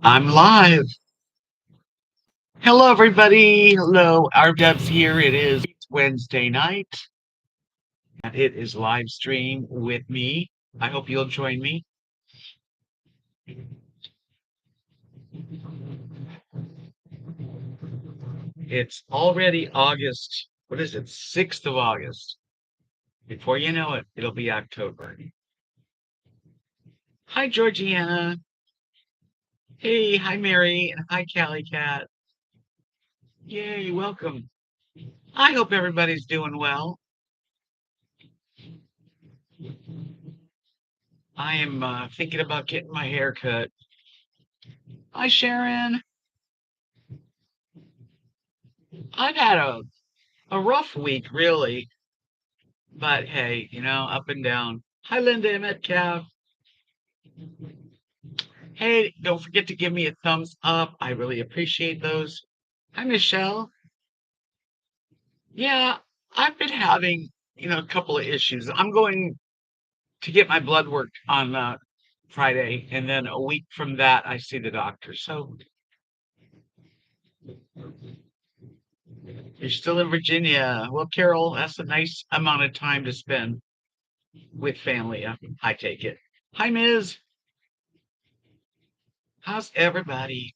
I'm live. Hello, everybody. Hello, RV Debs here. It is Wednesday night, and it is live stream with me. I hope you'll join me. It's already August. What is it? 6th of August. Before you know it, it'll be October. Hi, Georgiana. Hey, hi, Mary, and hi, Callie Cat. Yay, welcome. I hope everybody's doing well. I am thinking about getting my hair cut. Hi, Sharon. I've had a rough week, really. But hey, up and down. Hi, Linda and Metcalf. Hey, don't forget to give me a thumbs up. I really appreciate those. Hi, Michelle. Yeah, I've been having, a couple of issues. I'm going to get my blood work on Friday, and then a week from that, I see the doctor. So you're still in Virginia. Well, Carol, that's a nice amount of time to spend with family. I take it. Hi, Ms. How's everybody?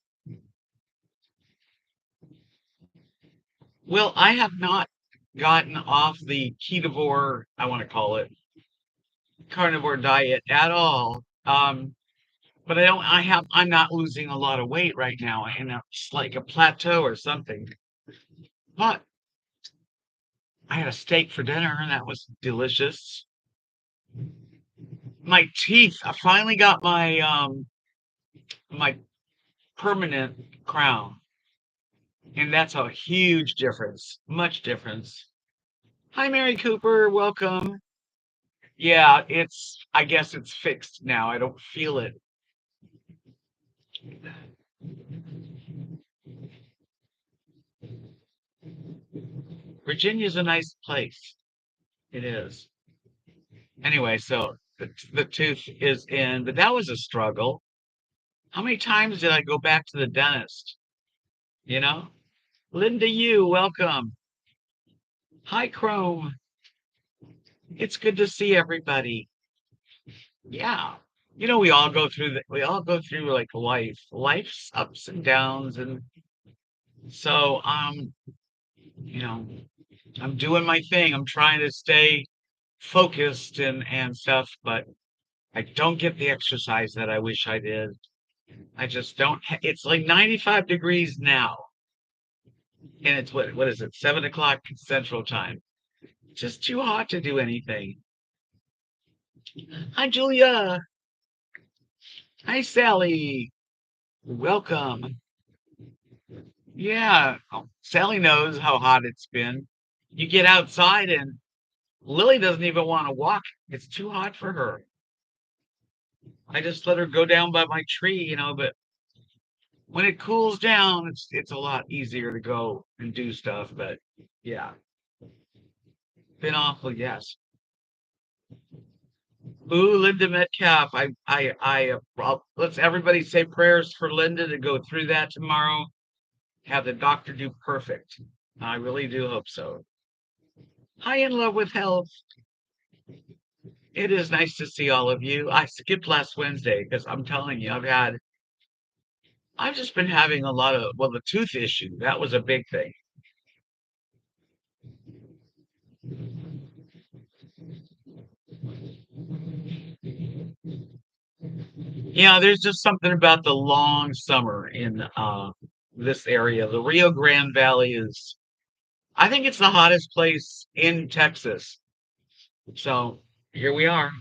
Well, I have not gotten off the ketovore, I want to call it, carnivore diet at all. But I'm not losing a lot of weight right now. And it's like a plateau or something. But I had a steak for dinner and that was delicious. My teeth, I finally got my permanent crown. And that's a huge difference, much difference. Hi, Mary Cooper, welcome. Yeah, I guess it's fixed now. I don't feel it. Virginia's a nice place. It is. Anyway, so the tooth is in, but that was a struggle. How many times did I go back to the dentist? You know? Linda, you, welcome. Hi, Chrome. It's good to see everybody. Yeah. We all go through like life's ups and downs. And so, you know, I'm doing my thing. I'm trying to stay focused and stuff, but I don't get the exercise that I wish I did. I just don't. It's like 95 degrees now, and it's what is it? 7 o'clock Central Time. Just too hot to do anything. Hi, Julia. Hi, Sally. Welcome. Yeah, Sally knows how hot it's been. You get outside, and Lily doesn't even want to walk. It's too hot for her. I just let her go down by my tree, but when it cools down, it's a lot easier to go and do stuff. But yeah, been awful, yes. Ooh, Linda Metcalf. Let's everybody say prayers for Linda to go through that tomorrow. Have the doctor do perfect. I really do hope so. Hi, in love with health. It is nice to see all of you. I skipped last Wednesday because I'm telling you, I've just been having a lot of, well, the tooth issue. That was a big thing. Yeah, there's just something about the long summer in this area. The Rio Grande Valley I think it's the hottest place in Texas. So here we are.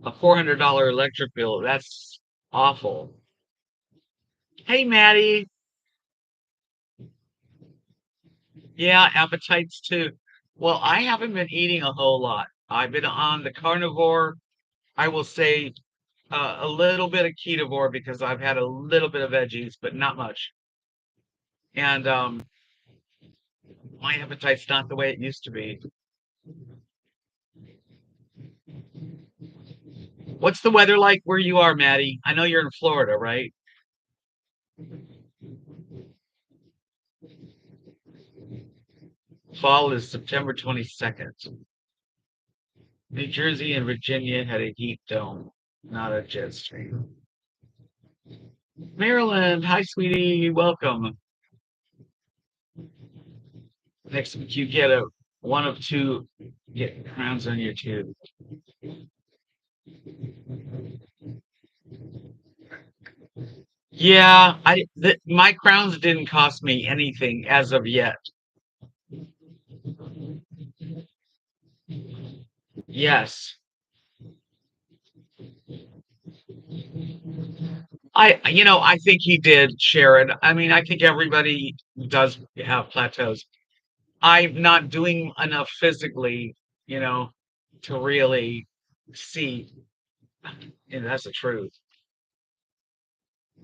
A $400 electric bill. That's awful. Hey, Maddie. Yeah, appetites too. Well, I haven't been eating a whole lot. I've been on the carnivore. I will say a little bit of ketovore because I've had a little bit of veggies, but not much. And my appetite's not the way it used to be. What's the weather like where you are, Maddie? I know you're in Florida, right? Fall is September 22nd. New Jersey and Virginia had a heat dome, not a jet stream. Maryland, hi, sweetie, welcome. Next week you get a one of two get crowns on your tube. Yeah, my crowns didn't cost me anything as of yet. Yes. I think he did, Sharon. I mean, I think everybody does have plateaus. I'm not doing enough physically, you know, to really see, and that's the truth.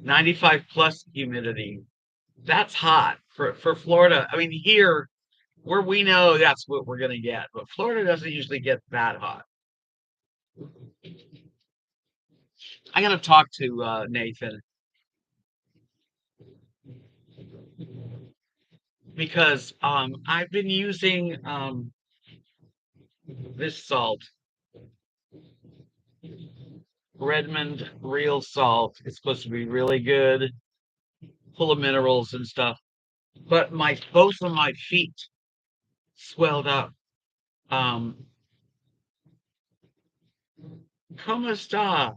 95 plus humidity. That's hot for Florida. I mean, here where we know that's what we're gonna get, but Florida doesn't usually get that hot. I gotta talk to Nathan because I've been using this salt, Redmond real salt. It's supposed to be really good, full of minerals and stuff. But my both of my feet swelled up. Um, ¿Cómo está?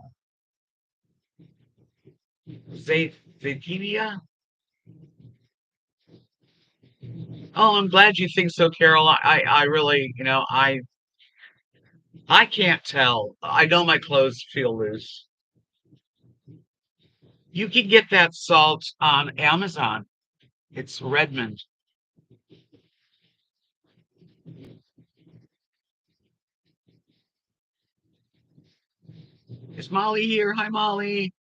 Zaytinia? Oh, I'm glad you think so, Carol. I really, I can't tell. I know my clothes feel loose. You can get that salt on Amazon. It's Redmond. Is Molly here? Hi, Molly.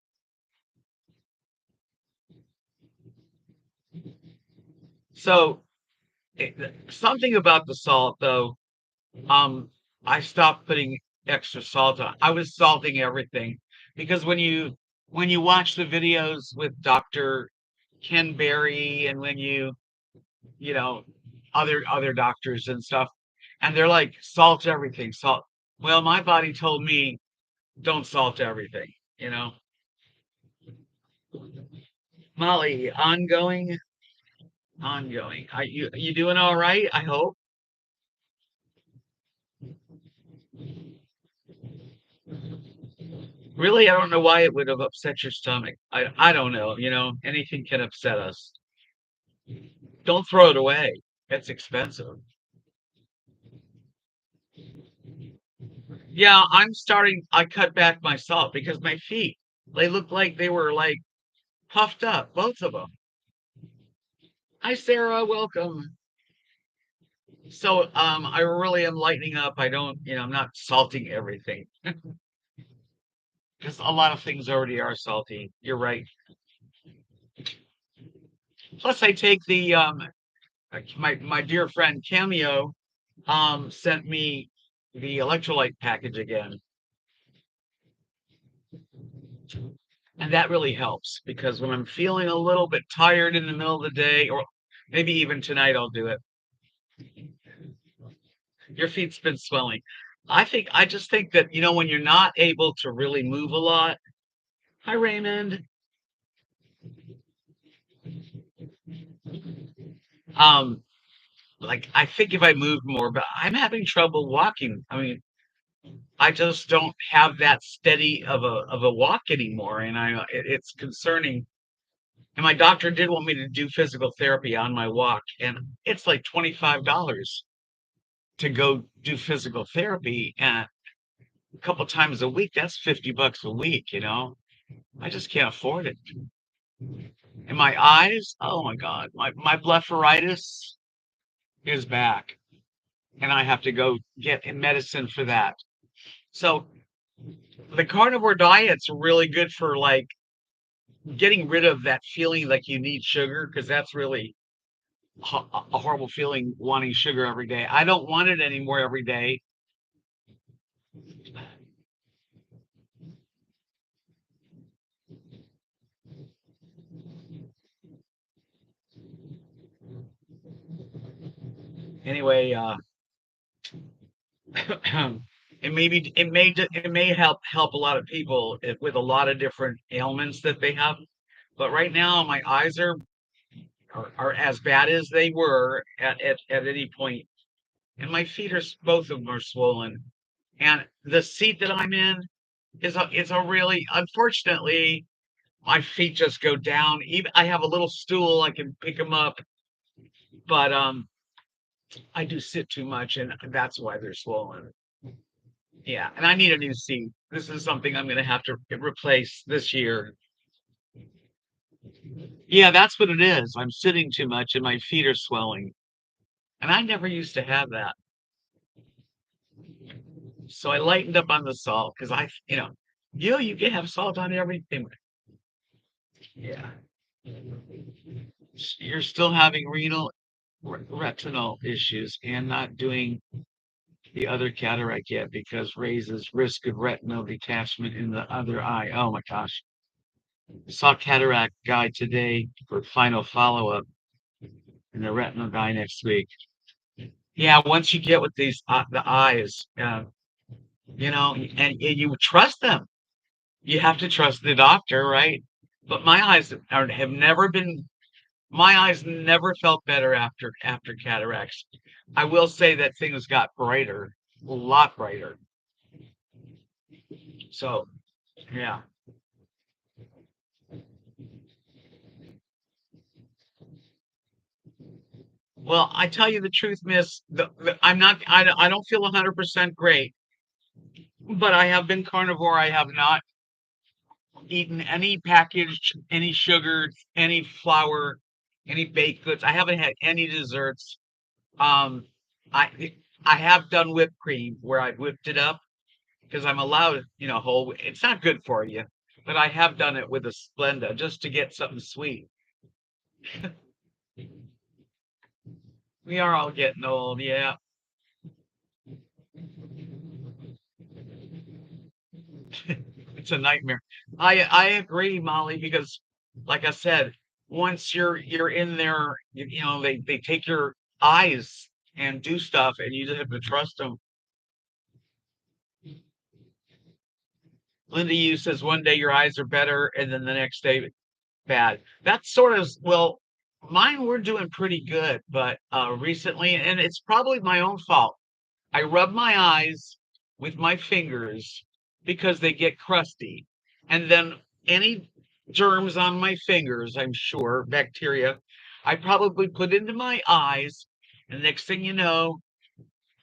So, something about the salt, though. Um, I stopped putting extra salt on. I was salting everything because when you watch the videos with Dr. Ken Berry and when you know other doctors and stuff, and they're like salt everything, salt. Well, my body told me don't salt everything, you know. Molly, ongoing. You doing all right? I hope. Really, I don't know why it would have upset your stomach. I don't know. Anything can upset us. Don't throw it away. It's expensive. Yeah, I cut back my salt because my feet, they look like they were like puffed up, both of them. Hi, Sarah, welcome. So, I really am lightening up. I don't, I'm not salting everything because a lot of things already are salty. You're right. Plus, I take my dear friend Cameo, sent me the electrolyte package again, and that really helps because when I'm feeling a little bit tired in the middle of the day, or maybe even tonight, I'll do it. Your feet's been swelling. I just think that, when you're not able to really move a lot. Hi, Raymond. Um, like I think if I moved more, but I'm having trouble walking. I mean, I just don't have that steady of a walk anymore, and it's concerning. And my doctor did want me to do physical therapy on my walk, and it's like $25 to go do physical therapy, and a couple times a week. That's $50 a week. I just can't afford it. And my eyes, oh my God, my blepharitis is back, and I have to go get medicine for that. So the carnivore diet's really good for like getting rid of that feeling like you need sugar because that's really a horrible feeling wanting sugar every day. I don't want it anymore every day. Anyway, it may help a lot of people with a lot of different ailments that they have. But right now, my eyes are as bad as they were at any point, and my feet both of them are swollen. And the seat that I'm in is a really, unfortunately, my feet just go down. Even I have a little stool I can pick them up, but I do sit too much, and that's why they're swollen. Yeah, and I need a new seat. This is something I'm going to have to replace this year. Yeah, that's what it is. I'm sitting too much, and my feet are swelling, and I never used to have that. So I lightened up on the salt because you can have salt on everything. Yeah, you're still having retinal issues and not doing the other cataract yet because raises risk of retinal detachment in the other eye. Oh my gosh. Saw cataract guy today for final follow-up and the retinal guy next week. Yeah, once you get with these the eyes, and you trust them. You have to trust the doctor, right? But have never been my eyes never felt better after cataracts. I will say that things got brighter, a lot brighter. So, yeah. Well, I tell you the truth, miss, I'm not I don't feel 100% great, but I have been carnivore. I have not eaten any packaged, any sugar, any flour, any baked goods. I haven't had any desserts. Um, I I have done whipped cream where I whipped it up because I'm allowed, whole. It's not good for you, but I have done it with a Splenda just to get something sweet. We are all getting old, yeah. It's a nightmare. I agree, Molly, because like I said, once you're in there, they take your eyes and do stuff, and you just have to trust them. Linda you says one day your eyes are better, and then the next day bad. That's sort of well, mine were doing pretty good, but recently, and it's probably my own fault. I rub my eyes with my fingers because they get crusty. And then any germs on my fingers, I'm sure, bacteria, I probably put into my eyes. And next thing you know,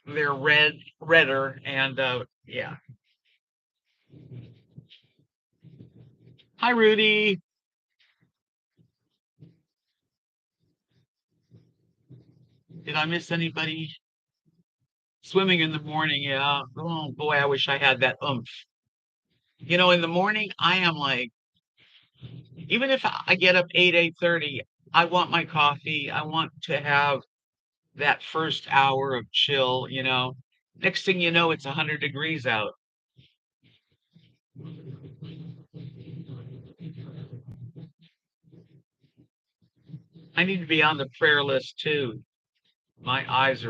they're redder. And yeah. Hi, Rudy. Did I miss anybody? Swimming in the morning. Yeah. Oh boy, I wish I had that oomph. In the morning, I am like, even if I get up 8:30, I want my coffee. I want to have that first hour of chill. Next thing you know, it's 100 degrees out. I need to be on the prayer list too. My eyes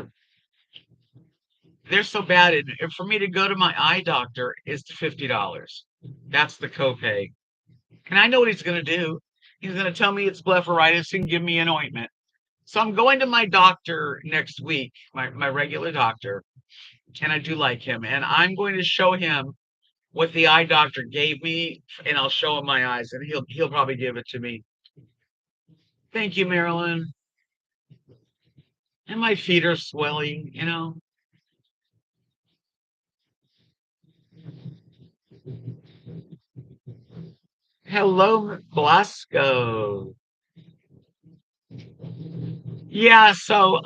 they're so bad. And for me to go to my eye doctor is $50. That's the copay. And I know what he's going to do. He's going to tell me it's blepharitis and give me an ointment. So I'm going to my doctor next week, my regular doctor, and I do like him. And I'm going to show him what the eye doctor gave me, and I'll show him my eyes, and he'll probably give it to me. Thank you, Marilyn. And my feet are swelling. Hello, Blasco. Yeah, so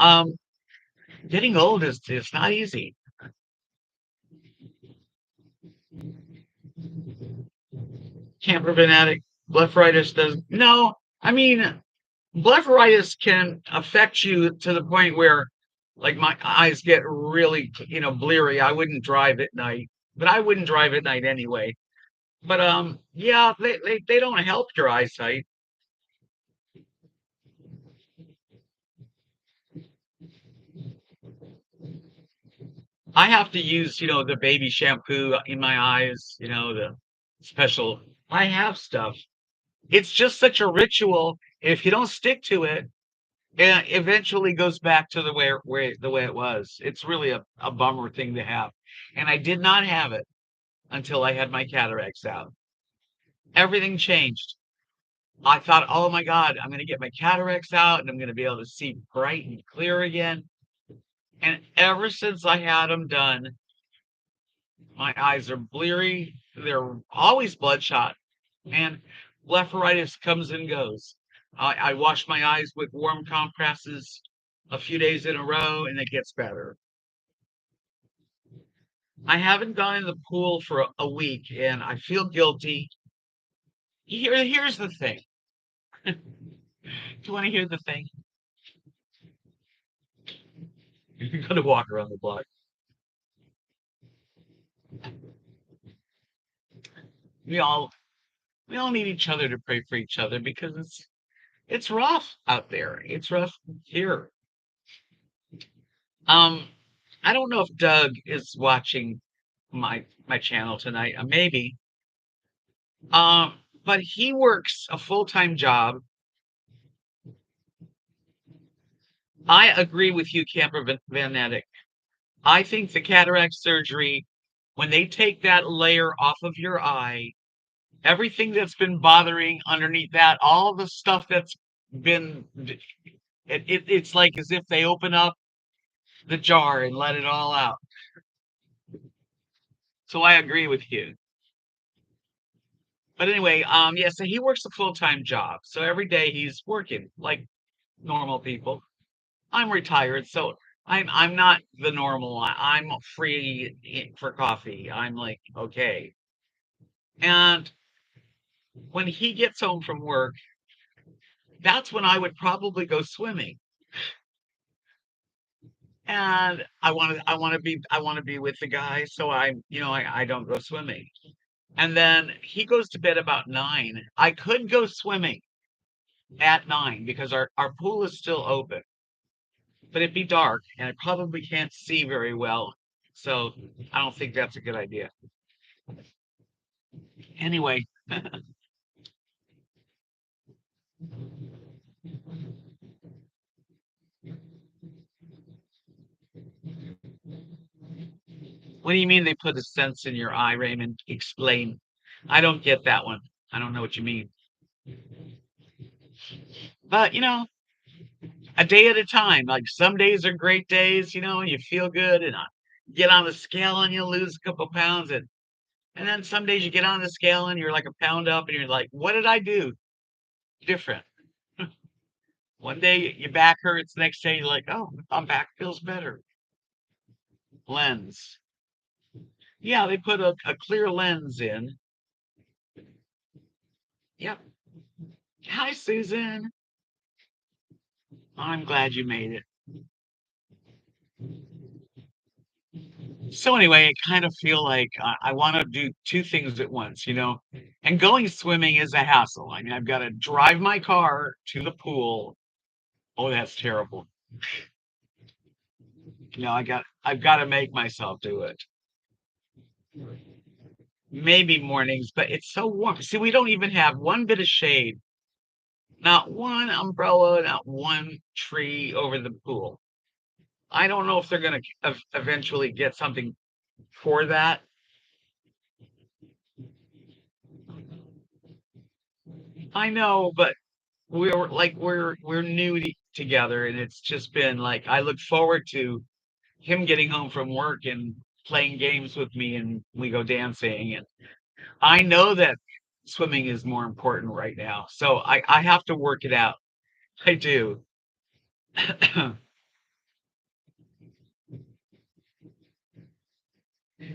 getting old is not easy. Can't prevent addict blepharitis does no. I mean, blepharitis can affect you to the point where like my eyes get really, bleary. I wouldn't drive at night, but I wouldn't drive at night anyway. But yeah, they don't help your eyesight. I have to use, the baby shampoo in my eyes, the special. I have stuff. It's just such a ritual. If you don't stick to it, it eventually goes back to the way it was. It's really a bummer thing to have. And I did not have it until I had my cataracts out. Everything changed. I thought, oh my God, I'm going to get my cataracts out and I'm going to be able to see bright and clear again. And ever since I had them done, my eyes are bleary. They're always bloodshot. And blepharitis comes and goes. I wash my eyes with warm compresses a few days in a row and it gets better. I haven't gone in the pool for a week and I feel guilty. Here's the thing. Do you want to hear the thing? You're going to walk around the block. We all we all need each other to pray for each other because it's rough out there. It's rough here. Um, I don't know if Doug is watching my channel tonight. Maybe. But he works a full-time job. I agree with you, Camper Van Ettic. I think the cataract surgery, when they take that layer off of your eye, everything that's been bothering underneath that, all the stuff that's been, it's like as if they open up the jar and let it all out. So I agree with you. But anyway, yeah, so he works a full-time job. So every day he's working like normal people. I'm retired, so I'm not the normal. I'm free for coffee. I'm like, okay. And when he gets home from work, that's when I would probably go swimming. And I want to be with the guy, so I don't go swimming. And then he goes to bed about 9. I could go swimming at 9 because our pool is still open, but it'd be dark and I probably can't see very well. So I don't think that's a good idea. Anyway, what do you mean they put a sense in your eye, Raymond? Explain. I don't get that one. I don't know what you mean. But a day at a time. Like some days are great days, and you feel good, and get on the scale and you lose a couple pounds, and then some days you get on the scale and you're like a pound up, and you're like, what did I do different? One day your back hurts, next day you're like, oh, my back feels better. Lens. Yeah, they put a clear lens in. Yep. Hi, Susan. I'm glad you made it. So anyway, I kind of feel like I want to do two things at once, and going swimming is a hassle. I mean, I've got to drive my car to the pool. Oh, that's terrible. I've got to make myself do it. Maybe mornings, but it's so warm. See, we don't even have one bit of shade, not one umbrella, not one tree over the pool. I don't know if they're going to eventually get something for that. I know, but we're new together, and it's just been like I look forward to him getting home from work and playing games with me, and we go dancing. And I know that swimming is more important right now, so I have to work it out. I do.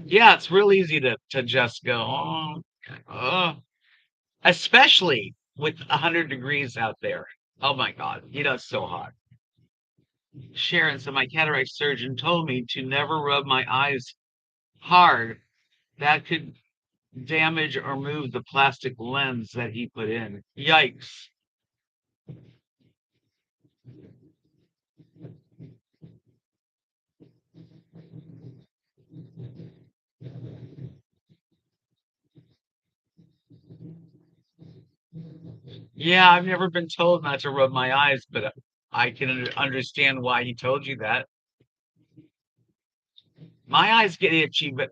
Yeah, it's real easy to just go, oh, especially with 100 degrees out there. Oh my God, it's so hot. Sharon, so my cataract surgeon told me to never rub my eyes hard. That could damage or move the plastic lens that he put in. Yikes. Yeah, I've never been told not to rub my eyes, but I can understand why he told you that. My eyes get itchy, but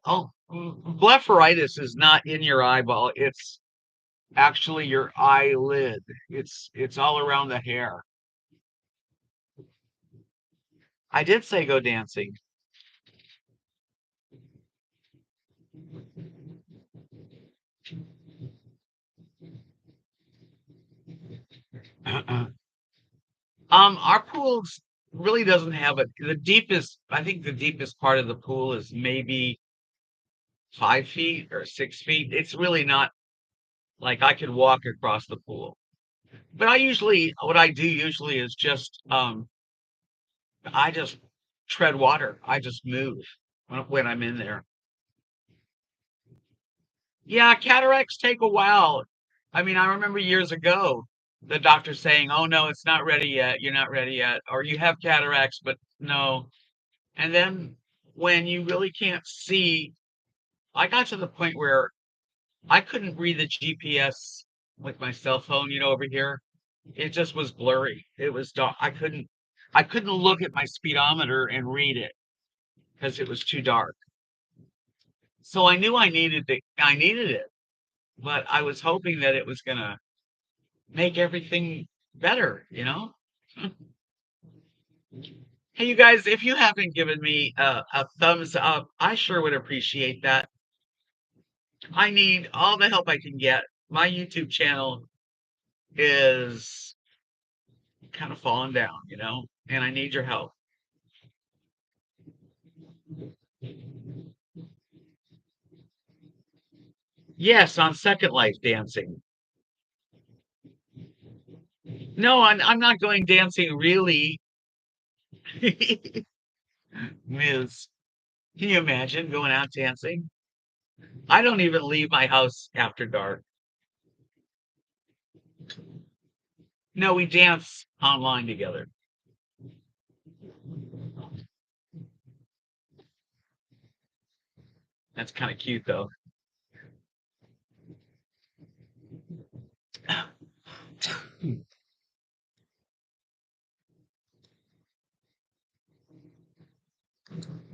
blepharitis is not in your eyeball. It's actually your eyelid. It's all around the hair. I did say go dancing. Our pool's really doesn't have the deepest. I think the deepest part of the pool is maybe 5 feet or 6 feet. It's really not like I could walk across the pool. But what I do usually is just, I just tread water. I just move when I'm in there. Yeah, cataracts take a while. I mean, I remember years ago the doctor saying, "Oh no, it's not ready yet. You're not ready yet, or you have cataracts, but no." And then when you really can't see, I got to the point where I couldn't read the GPS with my cell phone, over here. It just was blurry. It was dark. I couldn't look at my speedometer and read it because it was too dark. So I knew I needed it, but I was hoping that it was gonna make everything better. Hey, you guys, if you haven't given me a thumbs up, I sure would appreciate that. I need all the help I can get. My YouTube channel is kind of falling down, and I need your help. Yes, on Second Life dancing. No, I'm not going dancing really. Ms. Can you imagine going out dancing? I don't even leave my house after dark. No, we dance online together. That's kind of cute though.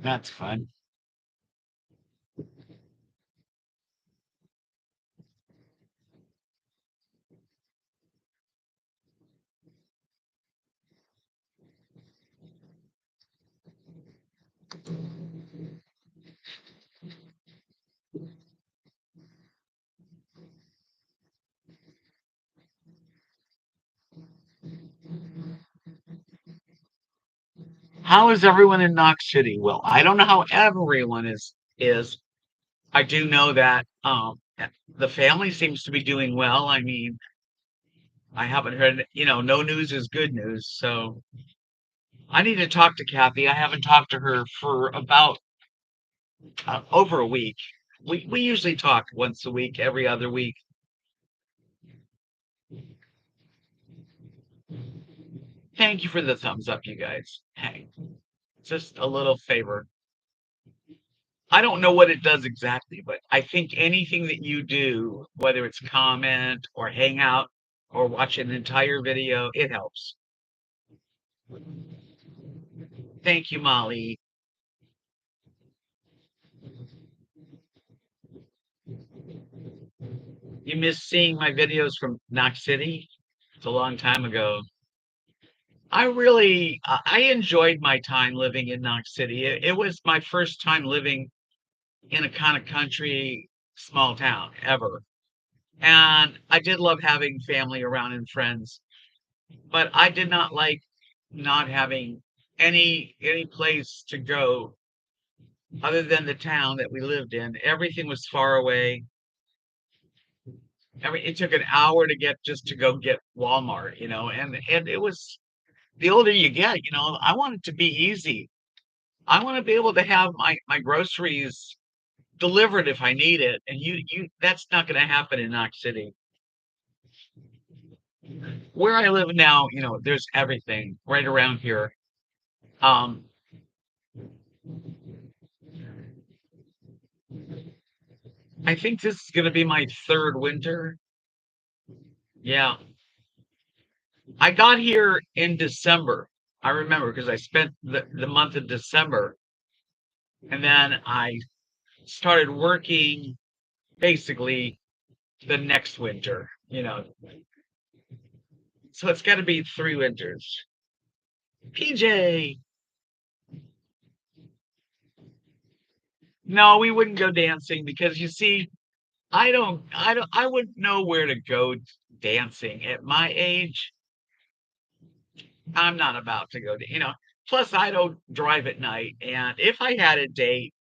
That's fun. How is everyone in Knox City? Well, I don't know how everyone is. I do know that the family seems to be doing well. I mean, I haven't heard, no news is good news. So I need to talk to Kathy. I haven't talked to her for about over a week. We usually talk once a week, every other week. Thank you for the thumbs up, you guys. Hey, just a little favor. I don't know what it does exactly, but I think anything that you do, whether it's comment or hang out or watch an entire video, it helps. Thank you, Molly. You miss seeing my videos from Knox City? It's a long time ago. I enjoyed my time living in Knox City. It was my first time living in a kind of country small town ever. And I did love having family around and friends, but I did not like not having any place to go other than the town that we lived in. Everything was far away. It took an hour to get just to go get Walmart, and it was the older you get, I want it to be easy. I want to be able to have my groceries delivered if I need it, and you that's not going to happen in Knox City. Where I live now, there's everything right around here. Um, I think this is going to be my third winter. Yeah, I got here in December. I remember because I spent the month of December, and then I started working basically the next winter, you know. So it's got to be 3 winters. PJ, no, we wouldn't go dancing because you see, I wouldn't know where to go dancing at my age. I'm not about to go to, plus I don't drive at night. And if I had a date,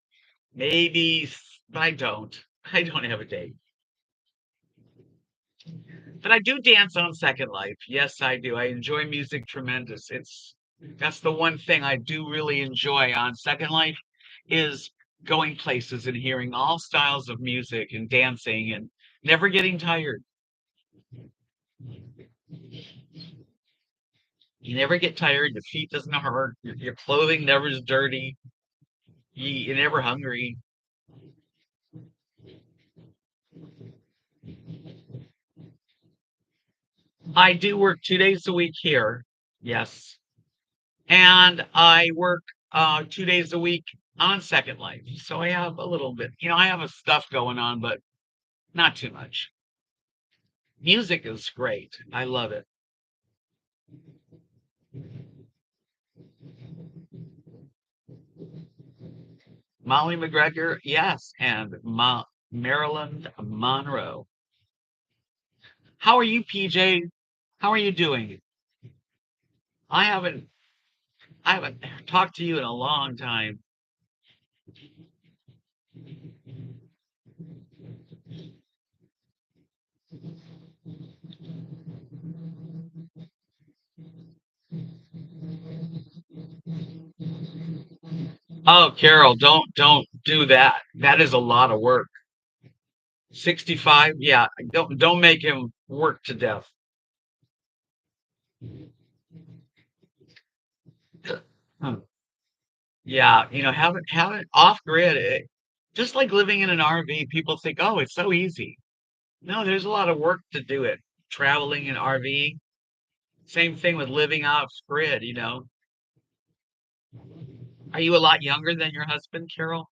maybe, but I don't. I don't have a date. But I do dance on Second Life. Yes, I do. I enjoy music tremendous. That's the one thing I do really enjoy on Second Life is going places and hearing all styles of music and dancing and never getting tired. You never get tired. Your feet doesn't hurt. Your clothing never is dirty. You're never hungry. I do work 2 days a week here. Yes. And I work 2 days a week on Second Life. So I have a little bit, I have a stuff going on, but not too much. Music is great. I love it. Molly McGregor, yes, and Marilyn Monroe. How are you, PJ? How are you doing? I haven't I haven't talked to you in a long time. Oh, Carol, don't do that. That is a lot of work. 65, yeah, don't make him work to death. Hmm. Yeah, have it off grid. Just like living in an RV, people think, oh, it's so easy. No, there's a lot of work to do it. Traveling in RV. Same thing with living off grid. Are you a lot younger than your husband, Carol?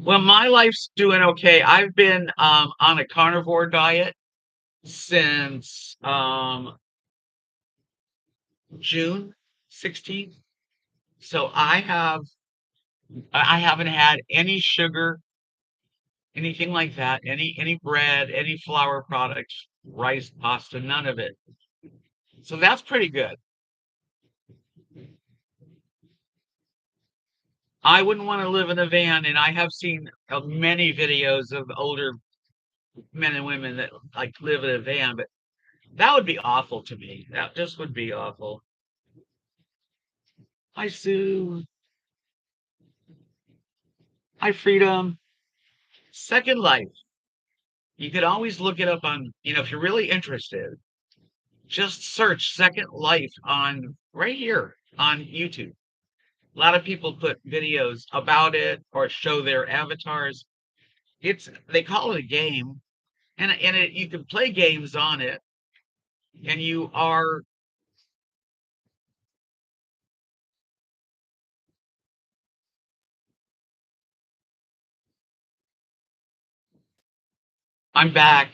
Well, my life's doing okay. I've been on a carnivore diet since June 16th. So I haven't had any sugar, anything like that, any bread, any flour products, rice, pasta, none of it. So that's pretty good. I wouldn't want to live in a van, and I have seen many videos of older men and women that like live in a van, but that would be awful to me. That just would be awful. Hi, Sue. Hi, Freedom. Second Life. You could always look it up on, if you're really interested, just search Second Life on right here on YouTube. A lot of people put videos about it or show their avatars. They call it a game, and you can play games on it, and you are. I'm back.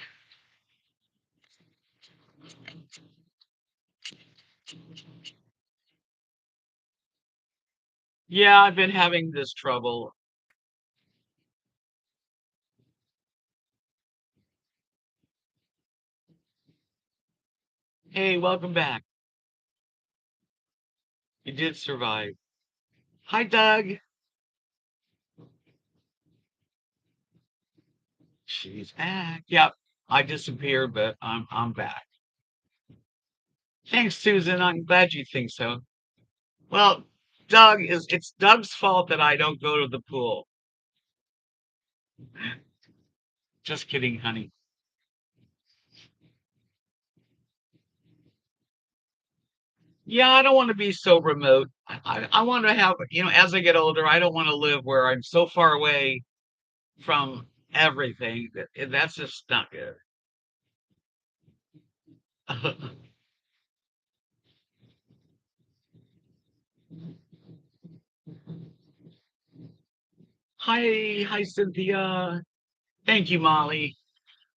Yeah, I've been having this trouble. Hey, welcome back. You did survive. Hi, Doug. She's back. Yep, I disappeared, but I'm back. Thanks, Susan. I'm glad you think so. Well, it's Doug's fault that I don't go to the pool. Just kidding, honey. Yeah, I don't want to be so remote. I want to have, as I get older, I don't want to live where I'm so far away from everything. That's just not good. Hi, Cynthia. Thank you, Molly.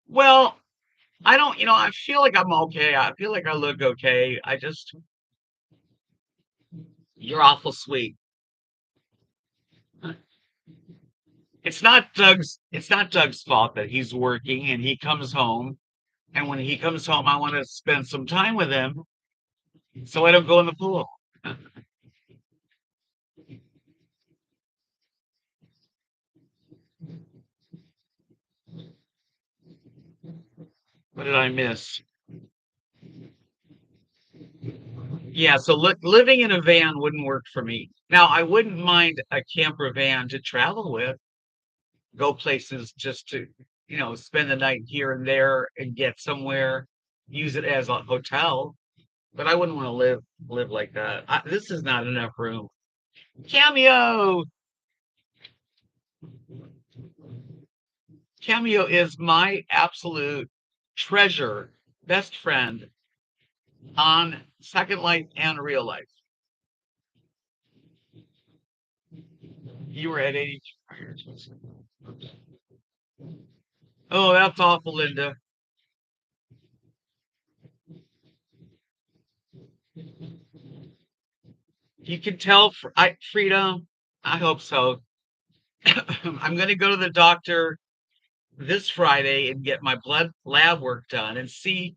Well, I don't, I feel like I'm okay. I feel like I look okay. You're awful sweet. It's not Doug's fault that he's working and he comes home. And when he comes home, I want to spend some time with him so I don't go in the pool. What did I miss? Yeah, so living in a van wouldn't work for me. Now, I wouldn't mind a camper van to travel with, go places just to, spend the night here and there and get somewhere, use it as a hotel. But I wouldn't want to live like that. This is not enough room. Cameo, Cameo is my absolute treasure, best friend on Second Life and real life. You were at 80. Oh, that's awful, Linda. You can tell, Frida. I hope so. I'm going to go to the doctor this Friday and get my blood lab work done and see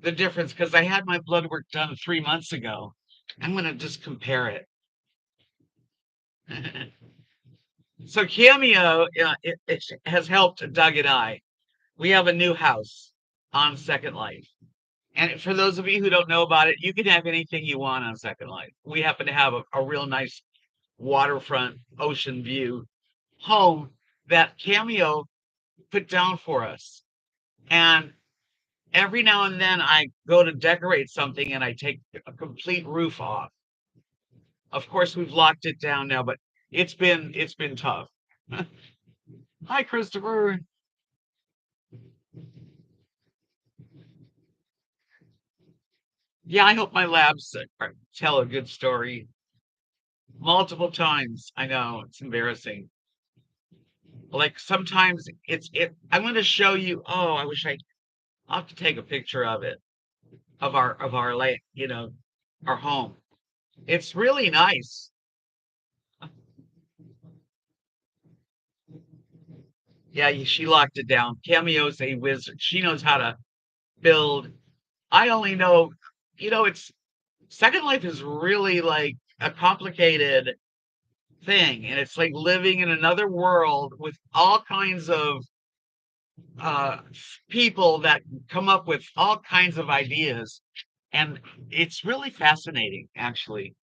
the difference because I had my blood work done 3 months ago. I'm going to just compare it. So Cameo, it has helped Doug and I. We have a new house on Second Life. And for those of you who don't know about it, you can have anything you want on Second Life. We happen to have a real nice waterfront ocean view home that Cameo put down for us. And every now and then I go to decorate something and I take a complete roof off. Of course, we've locked it down now, but it's been tough. Hi, Christopher. Yeah, I hope my labs tell a good story multiple times. I know it's embarrassing. Like sometimes I'm going to show you. Oh, I wish I'll have to take a picture of it of our like our home. It's really nice. Yeah, she locked it down. Cameo's a wizard. She knows how to build. I only know, it's Second Life is really like a complicated thing, and it's like living in another world with all kinds of uh people that come up with all kinds of ideas, and it's really fascinating, actually.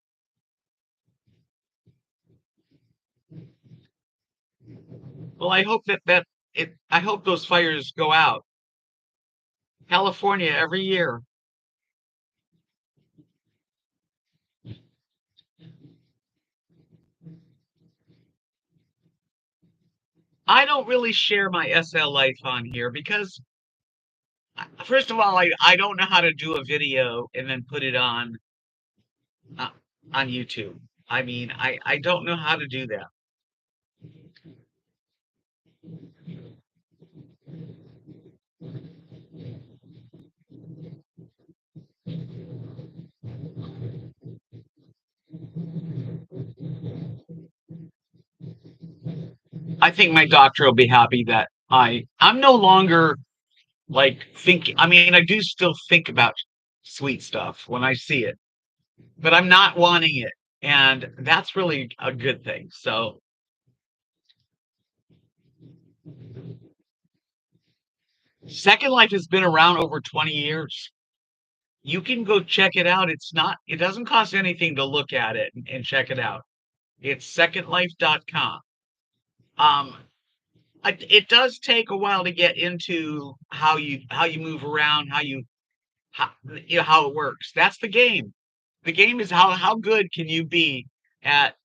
Well, I hope I hope those fires go out. California every year. I don't really share my SL life on here because, first of all, I don't know how to do a video and then put it uh, on YouTube. I mean, I don't know how to do that. I think my doctor will be happy that I'm no longer like thinking. I mean, I do still think about sweet stuff when I see it, but I'm not wanting it, and that's really a good thing. So Second Life has been around over 20 years. You can go check it out. It doesn't cost anything to look at it and check it out. It's secondlife.com. Um, it does take a while to get into how you move around, how, how it works. That's the game. The game is how good can you be at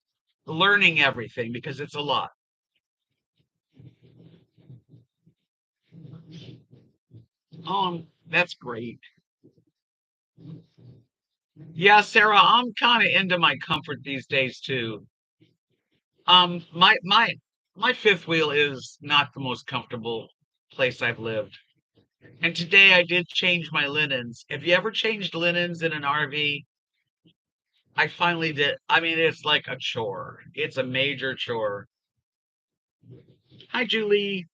learning everything because it's a lot. That's great. Yeah, Sarah, I'm kind of into my comfort these days too. My fifth wheel is not the most comfortable place I've lived. And today I did change my linens. Have you ever changed linens in an RV? I finally did. I mean, it's like a chore. It's a major chore. Hi, Julie.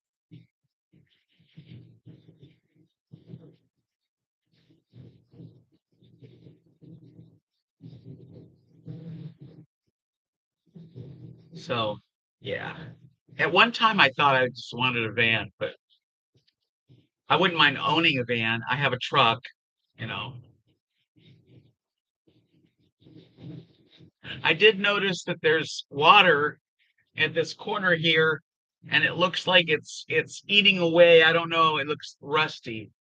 So, yeah. At one time, I thought I just wanted a van, but I wouldn't mind owning a van. I have a truck, you know. I did notice that there's water at this corner here, and it looks like it's eating away. I don't know. It looks rusty,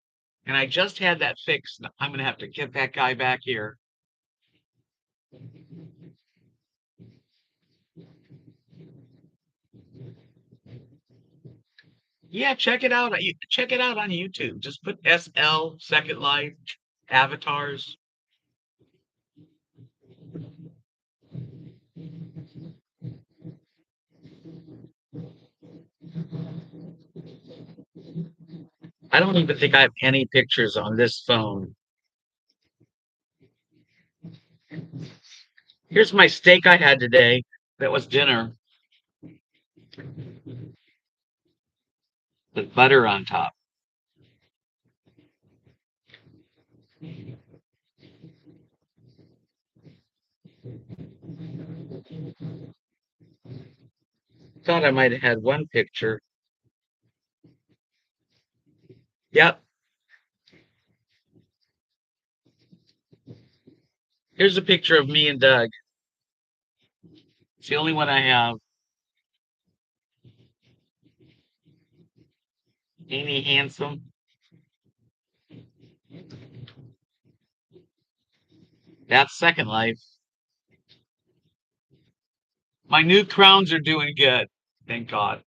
and I just had that fixed. I'm gonna have to get that guy back here. Yeah, check it out. Check it out on YouTube. Just put SL Second Life avatars. I don't even think I have any pictures on this phone. Here's my steak I had today. That was dinner with butter on top. Thought I might have had one picture. Yep. Here's a picture of me and Doug. It's the only one I have. Ain't he handsome? That's Second Life. My new crowns are doing good. Thank God.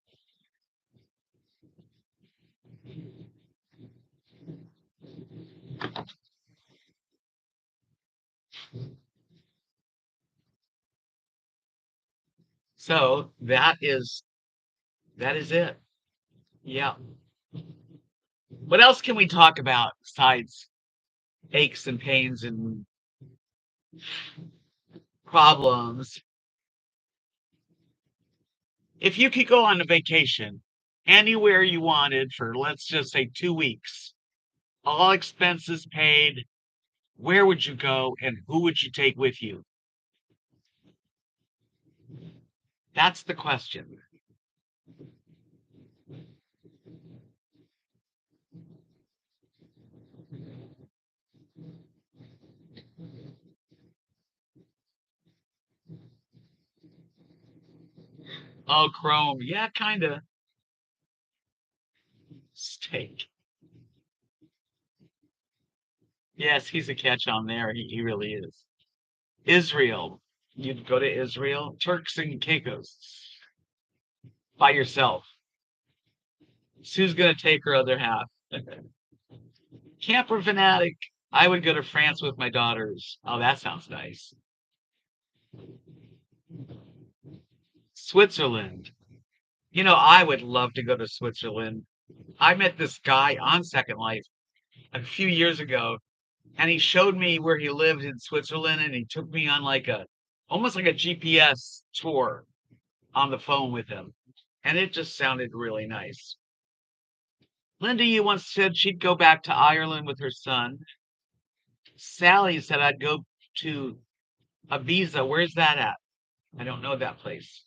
So that is it. Yeah. What else can we talk about besides aches and pains and problems? If you could go on a vacation anywhere you wanted for, let's just say, 2 weeks, all expenses paid, where would you go and who would you take with you? That's the question. Oh, Chrome. Yeah, kind of. Steak. Yes, he's a catch on there. He really is. Israel. You'd go to Israel. Turks and Caicos by yourself. Sue's going to take her other half. Camper fanatic. I would go to France with my daughters. Oh, that sounds nice. Switzerland. I would love to go to Switzerland. I met this guy on Second Life a few years ago, and he showed me where he lived in Switzerland, and he took me on like a almost like a GPS tour on the phone with him, and it just sounded really nice. Linda, you once said she'd go back to Ireland with her son. Sally said I'd go to Ibiza. Where's that at? I don't know that place.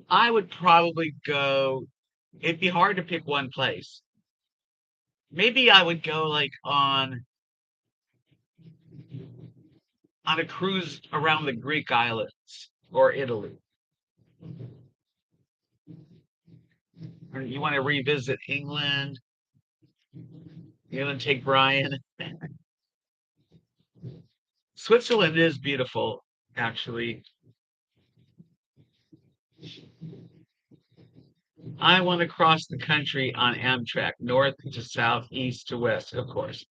I would probably go. It'd be hard to pick one place. Maybe I would go like on a cruise around the Greek islands or Italy. Or you want to revisit England? You want to take Brian? Switzerland is beautiful, actually. I want to cross the country on Amtrak, north to south, east to west, of course.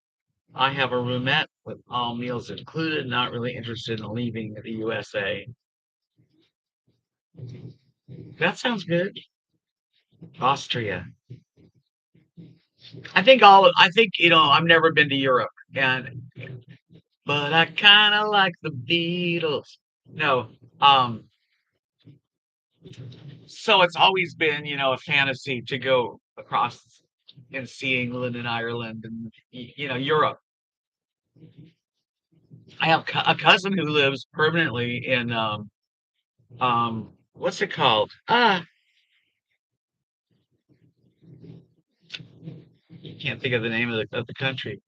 I have a roomette with all meals included, not really interested in leaving the USA. That sounds good. Austria. I think, I've never been to Europe but I kind of like the Beatles. No. Um, so it's always been, a fantasy to go across and see England and Ireland and, Europe. I have a cousin who lives permanently in, what's it called? Can't think of the name of the country.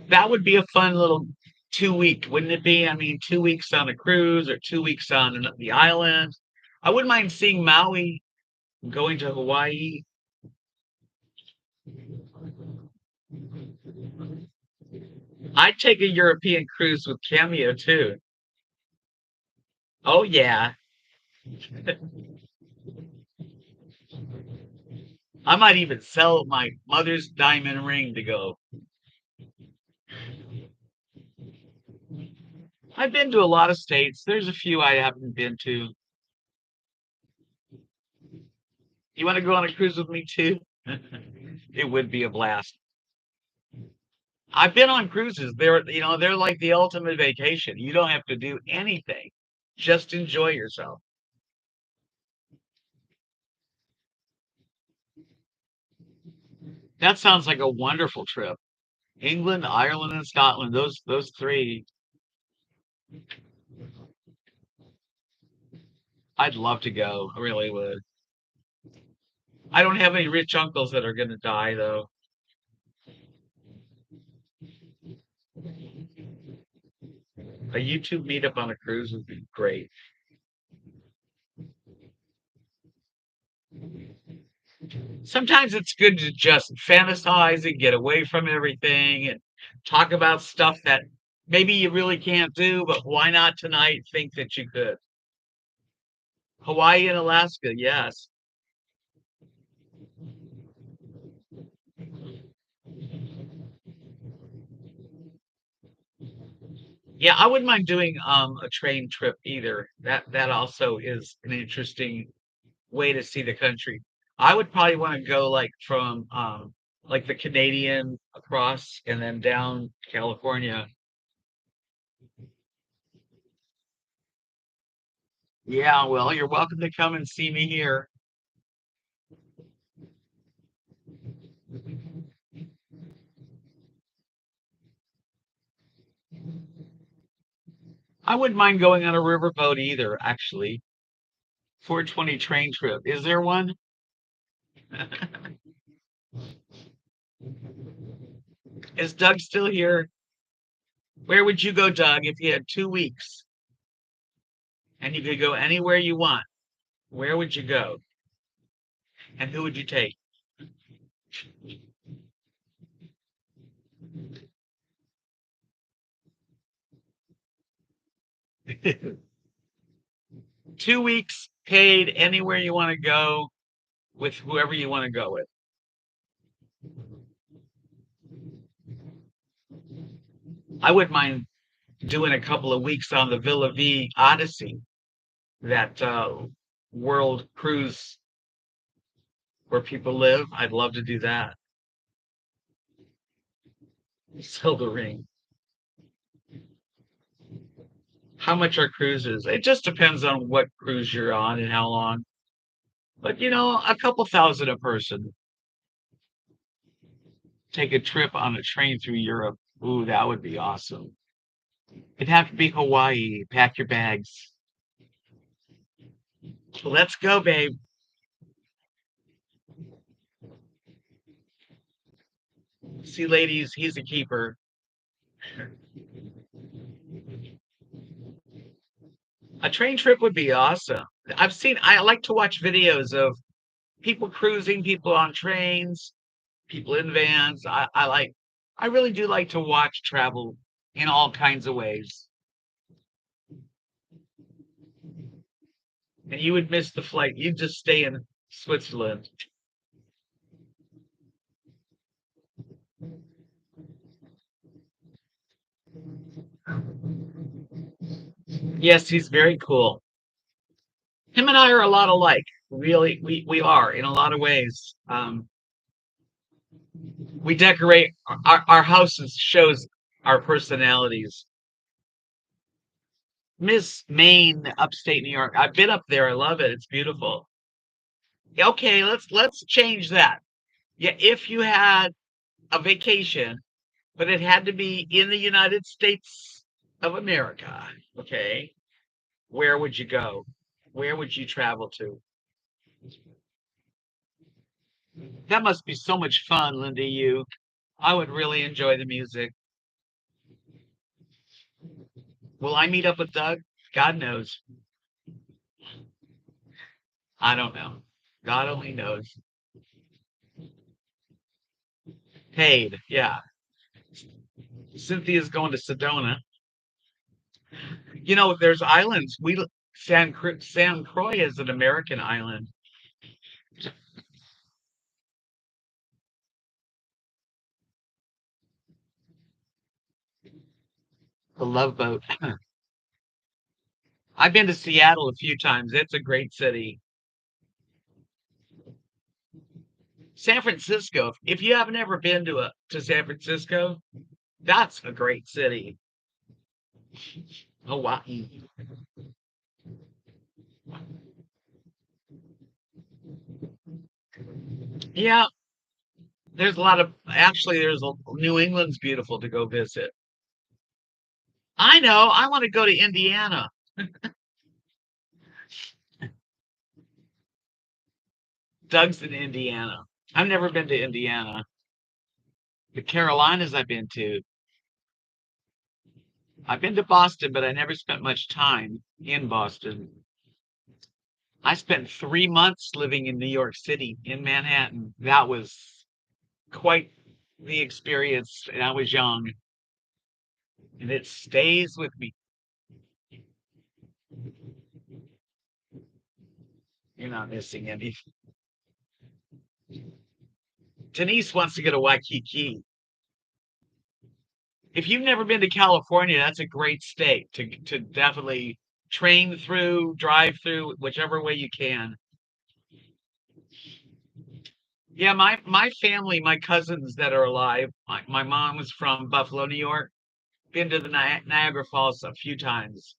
That would be a fun little 2 week, wouldn't it be? I mean, 2 weeks on a cruise or 2 weeks on the island. I wouldn't mind seeing Maui, going to Hawaii. I'd take a European cruise with Cameo too. Oh yeah. I might even sell my mother's diamond ring to go. I've been to a lot of states. There's a few I haven't been to. You want to go on a cruise with me too? It would be a blast. I've been on cruises. They're like the ultimate vacation. You don't have to do anything. Just enjoy yourself. That sounds like a wonderful trip. England, Ireland, and Scotland. Those three. I'd love to go. I really would. I don't have any rich uncles that are going to die though. A YouTube meetup on a cruise would be great. Sometimes it's good to just fantasize and get away from everything and talk about stuff that maybe you really can't do, but why not tonight think that you could? Hawaii and Alaska, yes. Yeah, I wouldn't mind doing a train trip either. That also is an interesting way to see the country. I would probably want to go like from like the Canadian across and then down California. Yeah, well, you're welcome to come and see me here. I wouldn't mind going on a riverboat either, actually. 420 train trip. Is there one? Is Doug still here? Where would you go, Doug, if you had 2 weeks and you could go anywhere you want? Where would you go? And who would you take? 2 weeks paid anywhere you want to go with whoever you want to go with. I wouldn't mind doing a couple of weeks on the Villa V Odyssey, that world cruise where people live. I'd love to do that. Sell the ring. How much are cruises? It just depends on what cruise you're on and how long. But a couple thousand a person. Take a trip on a train through Europe. Ooh, that would be awesome. It'd have to be Hawaii. Pack your bags. Let's go, babe. See, ladies, he's a keeper. A train trip would be awesome. I like to watch videos of people cruising, people on trains, people in vans. I really do like to watch travel in all kinds of ways. And you would miss the flight. You'd just stay in Switzerland. Yes, he's very cool. Him and I are a lot alike. Really, we are in a lot of ways. We decorate our houses shows our personalities. Miss Maine, upstate New York. I've been up there. I love it. It's beautiful. Okay, let's change that. Yeah, if you had a vacation, but it had to be in the United States of America, okay, where would you go? Where would you travel to? That must be so much fun, Linda. You, I would really enjoy the music. Will I meet up with Doug? God knows. I don't know. God only knows. Paid, yeah. Cynthia's going to Sedona. You know, there's islands. San Croix is an American island. The Love Boat. I've been to Seattle a few times. It's a great city. San Francisco. If you haven't ever been to San Francisco, that's a great city. Hawaii. Yeah, there's a lot of there's a New England's beautiful to go visit. I know. I want to go to Indiana. Doug's in Indiana. I've never been to Indiana. The Carolinas I've been to. I've been to Boston, but I never spent much time in Boston. I spent 3 months living in New York City, in Manhattan. That was quite the experience, and I was young, and it stays with me. You're not missing any. Denise wants to go to Waikiki. If you've never been to California, that's a great state to definitely train through, drive through, whichever way you can. Yeah, my family, my cousins that are alive, my mom was from Buffalo, New York. Been to the Niagara Falls a few times.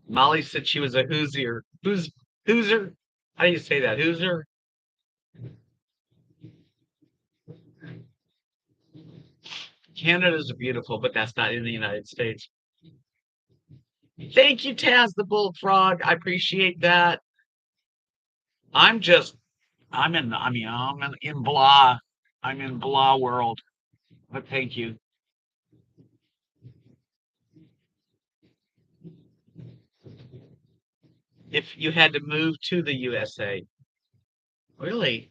Molly said she was a Hoosier. Hoosier? How do you say that? Hoosier? Canada's beautiful, but that's not in the United States. Thank you, Taz the Bullfrog. I appreciate that. I'm just, I'm in blah. I'm in blah world. But thank you. If you had to move to the USA, really,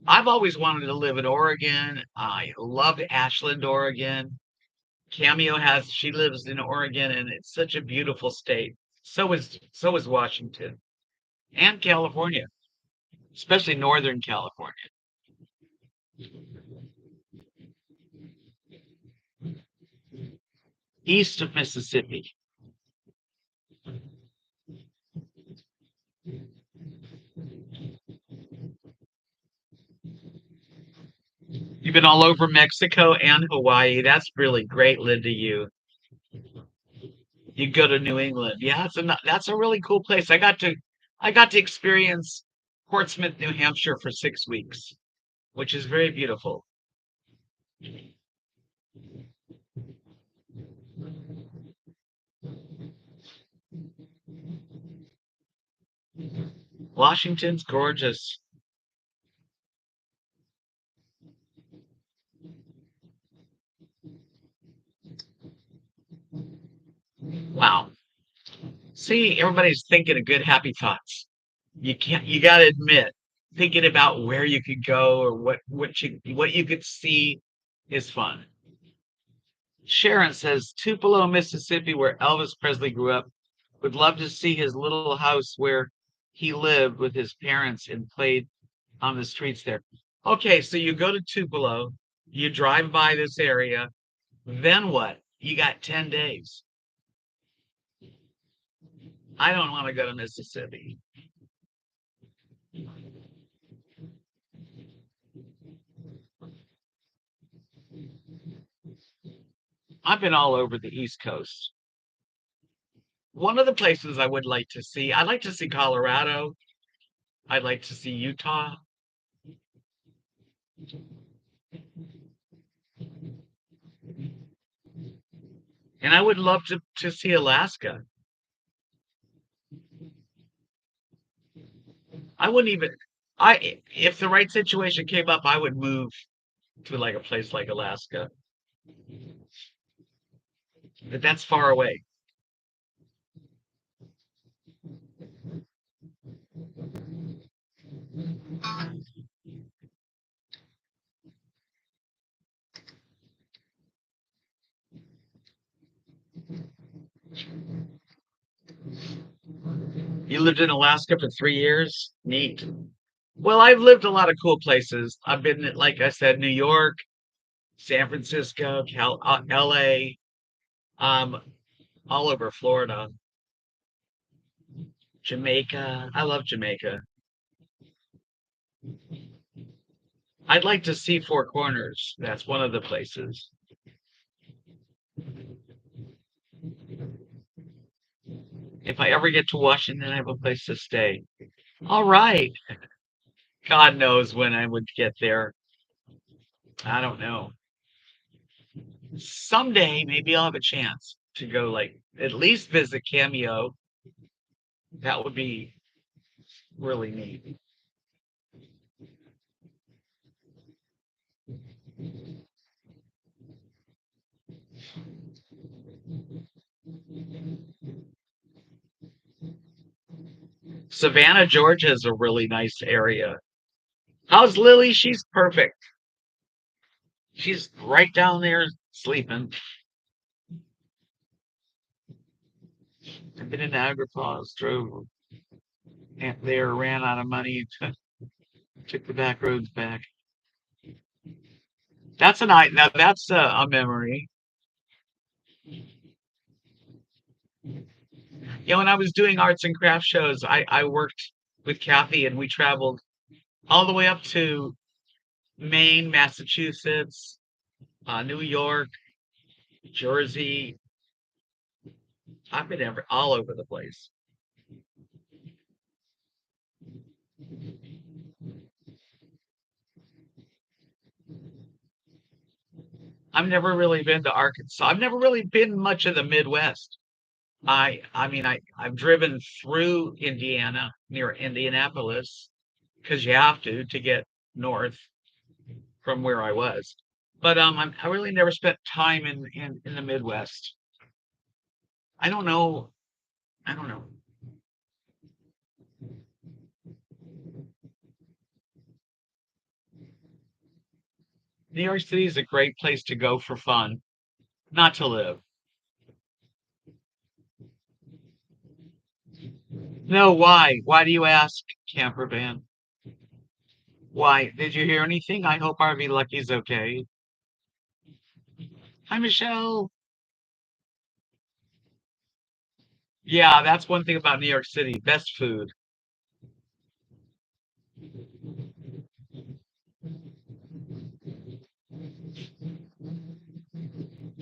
I've always wanted to live in Oregon. I loved Ashland, Oregon. She lives in Oregon, and it's such a beautiful state. So is Washington and California, especially Northern California, east of Mississippi. You've been all over Mexico and Hawaii. That's really great, Linda. You go to New England. Yeah, that's a really cool place. I got to experience Portsmouth, New Hampshire for 6 weeks, which is very beautiful. Washington's gorgeous. See, everybody's thinking of good, happy thoughts. You gotta admit, thinking about where you could go or what you could see is fun. Sharon says Tupelo, Mississippi, where Elvis Presley grew up, would love to see his little house where he lived with his parents and played on the streets there. Okay, so you go to Tupelo, you drive by this area, then what? You got 10 days. I don't want to go to Mississippi. I've been all over the East Coast. One of the places I would like to see, I'd like to see Colorado. I'd like to see Utah. And I would love to see Alaska. I wouldn't even if the right situation came up, I would move to like a place like Alaska. But that's far away. You lived in Alaska for 3 years? Neat. Well, I've lived a lot of cool places. I've been, like I said, New York, San Francisco, LA, um, all over Florida, Jamaica. I love Jamaica. I'd like to see Four Corners. That's one of the places. If I ever get to Washington, I have a place to stay. All right. God knows when I would get there. I don't know. Someday, maybe I'll have a chance to go, like, at least visit Cameo. That would be really neat. Savannah, Georgia is a really nice area. How's Lily? She's perfect. She's right down there sleeping. I've been in Niagara Falls, drove there, ran out of money, took the back roads back. That's a night. Now that's a memory. Yeah, when I was doing arts and craft shows, I worked with Kathy and we traveled all the way up to Maine, Massachusetts, New York, Jersey. I've been all over the place. I've never really been to Arkansas. I've never really been much of the Midwest. I mean I've driven through Indiana near Indianapolis because you have to get north from where I was. But I really never spent time in the Midwest. I don't know. I don't know. New York City is a great place to go for fun, not to live. No, why? Why do you ask, camper van? Why? Did you hear anything? I hope RV Lucky's okay. Hi, Michelle. Yeah, that's one thing about New York City. Best food.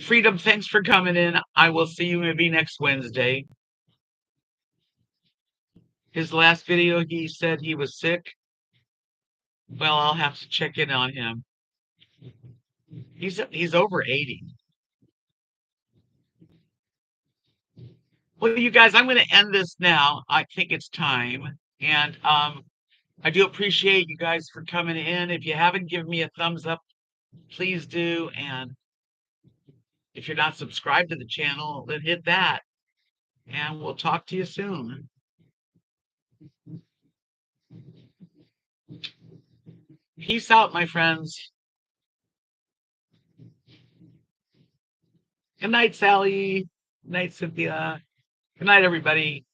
Freedom, thanks for coming in. I will see you maybe next Wednesday. His last video, he said he was sick. Well, I'll have to check in on him. He's over 80. Well, you guys, I'm going to end this now. I think it's time. And I do appreciate you guys for coming in. If you haven't given me a thumbs up, please do. And if you're not subscribed to the channel, then hit that. and we'll talk to you soon. Peace out, my friends. Good night, Sally. Good night, Cynthia. Good night, everybody.